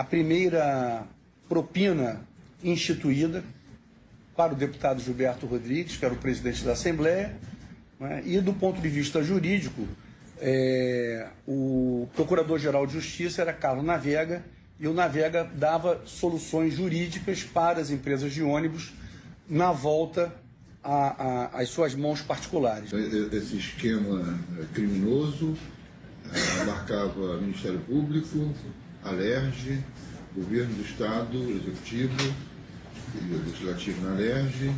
a primeira propina instituída para o deputado Gilberto Rodrigues, que era o presidente da Assembleia, né? E do ponto de vista jurídico, o Procurador-Geral de Justiça era Carlos Navega, e o Navega dava soluções jurídicas para as empresas de ônibus na volta às suas mãos particulares. Esse esquema criminoso abarcava Ministério Público, Alerj, Governo do Estado, Executivo e Legislativo na Alerj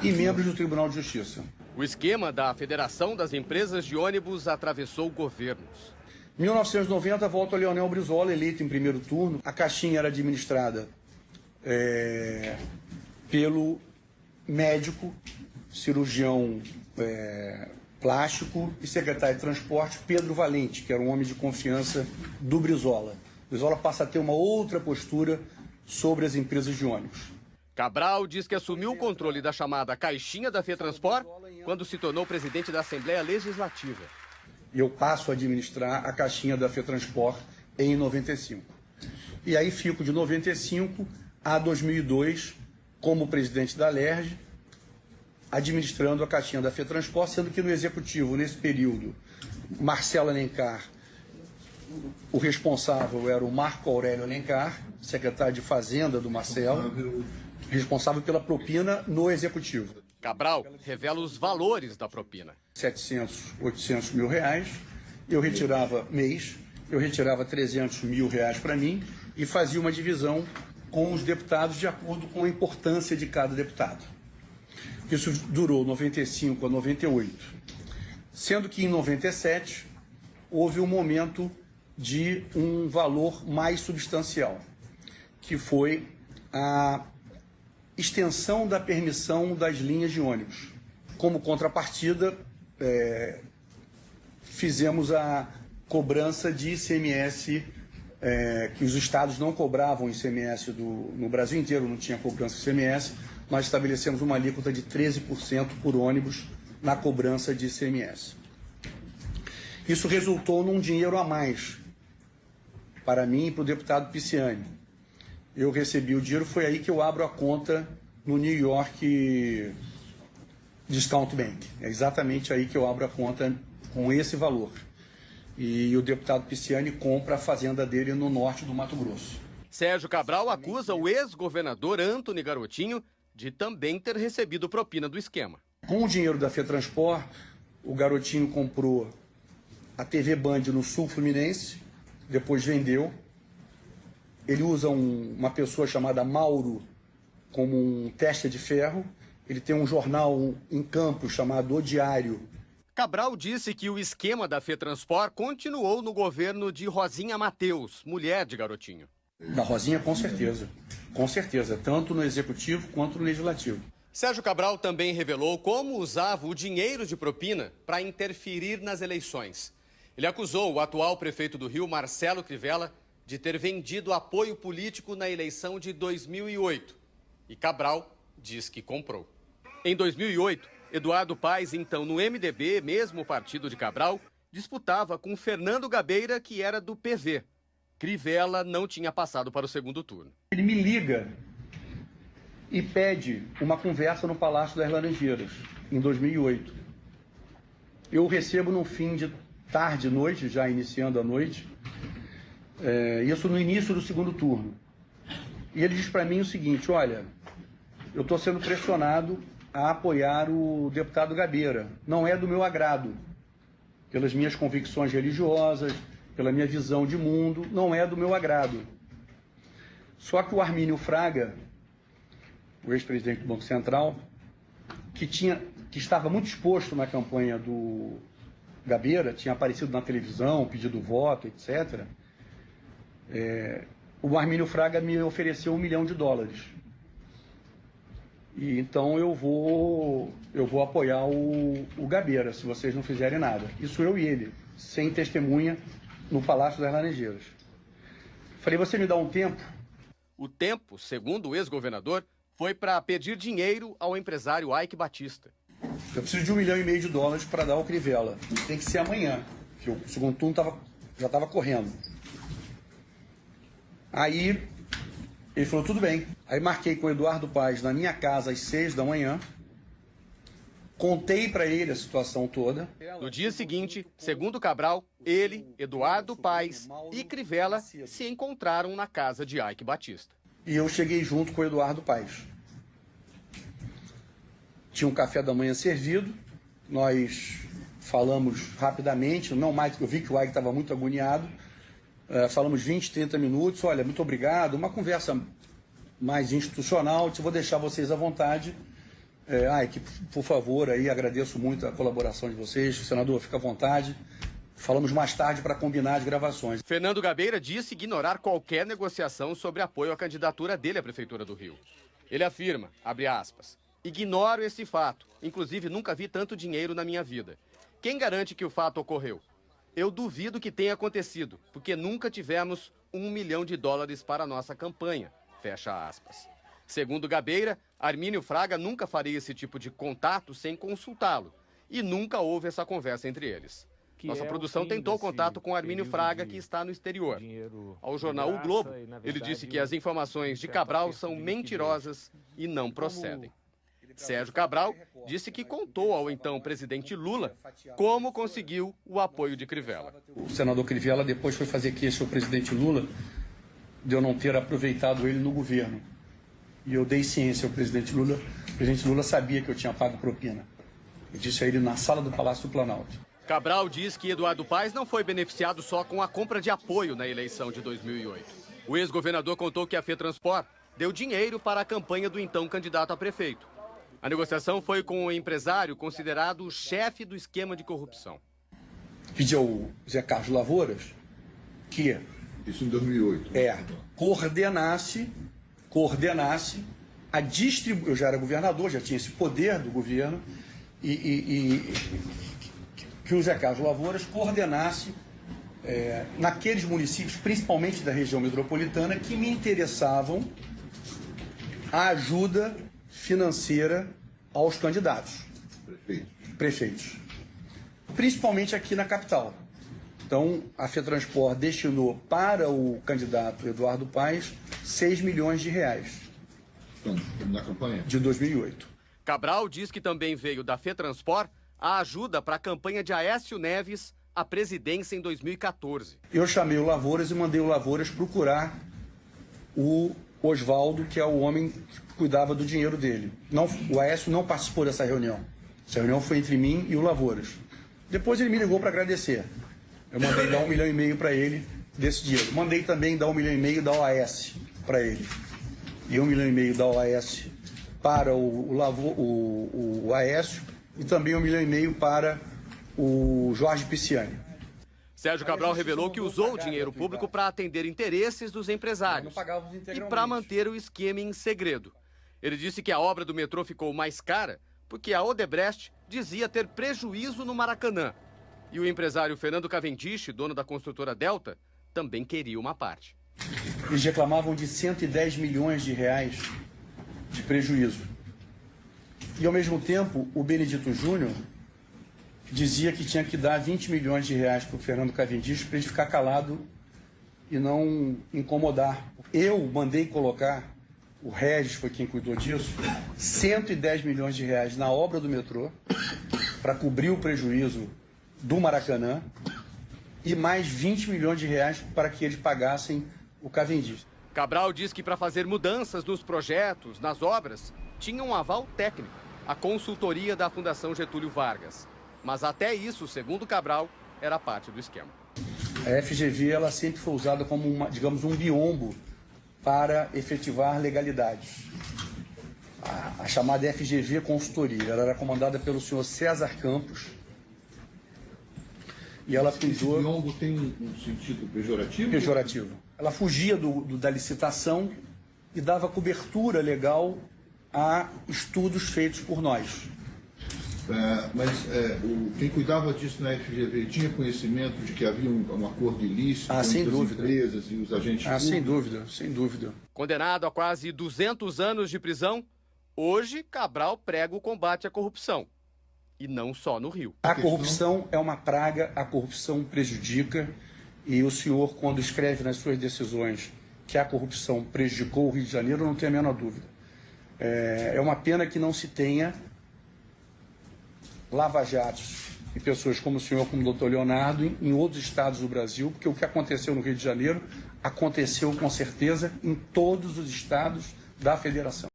e membros do Tribunal de Justiça. O esquema da Federação das Empresas de Ônibus atravessou governos. Em 1990, volta o Leonel Brizola, eleito em primeiro turno. A caixinha era administrada pelo médico, cirurgião plástico e secretário de transporte Pedro Valente, que era um homem de confiança do Brizola. O Brizola passa a ter uma outra postura sobre as empresas de ônibus. Cabral diz que assumiu o controle da chamada caixinha da FETranspor quando se tornou presidente da Assembleia Legislativa. Eu passo a administrar a caixinha da FETranspor em 95. E aí fico de 95 a 2002 como presidente da Alerj, administrando a caixinha da FETranspor, sendo que no Executivo, nesse período, Marcelo Alencar, o responsável era o Marco Aurélio Alencar, secretário de Fazenda do Marcelo, responsável pela propina no Executivo. Cabral revela os valores da propina. 700, 800 mil reais, eu retirava mês, eu retirava 300 mil reais para mim e fazia uma divisão com os deputados de acordo com a importância de cada deputado. Isso durou 95 a 98, sendo que em 97 houve um momento de um valor mais substancial, que foi a extensão da permissão das linhas de ônibus. Como contrapartida, fizemos a cobrança de ICMS, que os estados não cobravam ICMS no Brasil inteiro, não tinha cobrança de ICMS. Nós estabelecemos uma alíquota de 13% por ônibus na cobrança de ICMS. Isso resultou num dinheiro a mais para mim e para o deputado Pisciani. Eu recebi o dinheiro, foi aí que eu abro a conta no New York Discount Bank. É exatamente aí que eu abro a conta com esse valor. E o deputado Pisciani compra a fazenda dele no norte do Mato Grosso. Sérgio Cabral acusa o ex-governador Antony Garotinho de também ter recebido propina do esquema. Com o dinheiro da FETranspor, o Garotinho comprou a TV Band no Sul Fluminense, depois vendeu. Ele usa uma pessoa chamada Mauro como um testa de ferro. Ele tem um jornal em Campos chamado O Diário. Cabral disse que o esquema da FETranspor continuou no governo de Rosinha Mateus, mulher de Garotinho. Da Rosinha, com certeza. Com certeza, tanto no Executivo quanto no Legislativo. Sérgio Cabral também revelou como usava o dinheiro de propina para interferir nas eleições. Ele acusou o atual prefeito do Rio, Marcelo Crivella, de ter vendido apoio político na eleição de 2008. E Cabral diz que comprou. Em 2008, Eduardo Paes, então no MDB, mesmo partido de Cabral, disputava com Fernando Gabeira, que era do PV. Crivella não tinha passado para o segundo turno. Ele me liga e pede uma conversa no Palácio das Laranjeiras, em 2008. Eu o recebo no fim de tarde, noite, já iniciando a noite, isso no início do segundo turno. E ele diz para mim o seguinte: olha, eu estou sendo pressionado a apoiar o deputado Gabeira. Não é do meu agrado, pelas minhas convicções religiosas, pela minha visão de mundo, não é do meu agrado. Só que o Armínio Fraga, o ex-presidente do Banco Central, que estava muito exposto na campanha do Gabeira, tinha aparecido na televisão, pedido voto, etc., o Armínio Fraga me ofereceu $1 milhão. E então eu vou apoiar o Gabeira, se vocês não fizerem nada. Isso eu e ele, sem testemunha, no Palácio das Laranjeiras. Falei, você me dá um tempo? O tempo, segundo o ex-governador, foi para pedir dinheiro ao empresário Ike Batista. Eu preciso de $1,5 milhão para dar ao Crivella. Tem que ser amanhã, porque o segundo turno já estava correndo. Aí ele falou, tudo bem. Aí marquei com o Eduardo Paes na minha casa às 6 da manhã. Contei para ele a situação toda. No dia seguinte, segundo Cabral, ele, Eduardo Paes e Crivella se encontraram na casa de Eike Batista. E eu cheguei junto com o Eduardo Paes. Tinha um café da manhã servido, nós falamos rapidamente, não mais, eu vi que o Eike estava muito agoniado, falamos 20, 30 minutos, olha, muito obrigado, uma conversa mais institucional, vou deixar vocês à vontade. Eike, por favor, aí agradeço muito a colaboração de vocês, senador, fica à vontade. Falamos mais tarde para combinar as gravações. Fernando Gabeira disse ignorar qualquer negociação sobre apoio à candidatura dele à Prefeitura do Rio. Ele afirma, abre aspas, ignoro esse fato, inclusive nunca vi tanto dinheiro na minha vida. Quem garante que o fato ocorreu? Eu duvido que tenha acontecido, porque nunca tivemos $1 milhão para a nossa campanha, fecha aspas. Segundo Gabeira, Armínio Fraga nunca faria esse tipo de contato sem consultá-lo, e nunca houve essa conversa entre eles. Nossa produção tentou contato com Armínio Fraga, que está no exterior. Ao jornal O Globo, ele disse que as informações de Cabral são mentirosas e não procedem. Sérgio Cabral disse que contou ao então presidente Lula como conseguiu o apoio de Crivella. O senador Crivella depois foi fazer queixa ao presidente Lula de eu não ter aproveitado ele no governo. E eu dei ciência ao presidente Lula. O presidente Lula sabia que eu tinha pago propina. Eu disse a ele na sala do Palácio do Planalto. Cabral diz que Eduardo Paes não foi beneficiado só com a compra de apoio na eleição de 2008. O ex-governador contou que a FETranspor deu dinheiro para a campanha do então candidato a prefeito. A negociação foi com o empresário considerado o chefe do esquema de corrupção. Pedi ao Zé Carlos Lavouras que... Isso em 2008. Coordenasse a distribuição... Eu já era governador, já tinha esse poder do governo, que o Zé Carlos Lavouras coordenasse naqueles municípios, principalmente da região metropolitana, que me interessavam a ajuda financeira aos candidatos, prefeitos, principalmente aqui na capital. Então, a FETranspor destinou para o candidato Eduardo Paes R$6 milhões. Então, na campanha? De 2008. Cabral diz que também veio da FETranspor a ajuda para a campanha de Aécio Neves à presidência em 2014. Eu chamei o Lavouras e mandei o Lavouras procurar o Oswaldo, que é o homem que cuidava do dinheiro dele. O Aécio não participou dessa reunião. Essa reunião foi entre mim e o Lavouras. Depois ele me ligou para agradecer. Eu mandei dar R$1,5 milhão para ele desse dinheiro. Mandei também dar R$1,5 milhão da OAS para ele. E R$1,5 milhão da OAS para o Aécio e também R$1,5 milhão para o Jorge Pisciani. Sérgio Cabral revelou que usou o dinheiro público para atender interesses dos empresários e para manter o esquema em segredo. Ele disse que a obra do metrô ficou mais cara porque a Odebrecht dizia ter prejuízo no Maracanã. E o empresário Fernando Cavendish, dono da construtora Delta, também queria uma parte. Eles reclamavam de R$110 milhões de prejuízo. E, ao mesmo tempo, o Benedito Júnior dizia que tinha que dar R$20 milhões para o Fernando Cavendish para ele ficar calado e não incomodar. Eu mandei colocar, o Regis foi quem cuidou disso, R$110 milhões na obra do metrô para cobrir o prejuízo do Maracanã e mais R$20 milhões para que eles pagassem o Cavendish. Cabral diz que para fazer mudanças nos projetos, nas obras, tinha um aval técnico, a consultoria da Fundação Getúlio Vargas. Mas até isso, segundo Cabral, era parte do esquema. A FGV ela sempre foi usada como, um biombo para efetivar legalidades. A chamada FGV Consultoria, ela era comandada pelo senhor César Campos. E ela cuidou... Esse biombo tem um sentido pejorativo? Pejorativo. Ela fugia da licitação e dava cobertura legal a estudos feitos por nós. Mas quem cuidava disso na FGV tinha conhecimento de que havia um acordo ilícito entre as empresas e os agentes públicos? Sem dúvida. Condenado a quase 200 anos de prisão, hoje Cabral prega o combate à corrupção. E não só no Rio. A corrupção é uma praga, a corrupção prejudica, e o senhor, quando escreve nas suas decisões que a corrupção prejudicou o Rio de Janeiro, não tenho a menor dúvida. É uma pena que não se tenha lava-jatos e pessoas como o senhor, como o doutor Leonardo, em outros estados do Brasil, porque o que aconteceu no Rio de Janeiro aconteceu com certeza em todos os estados da federação.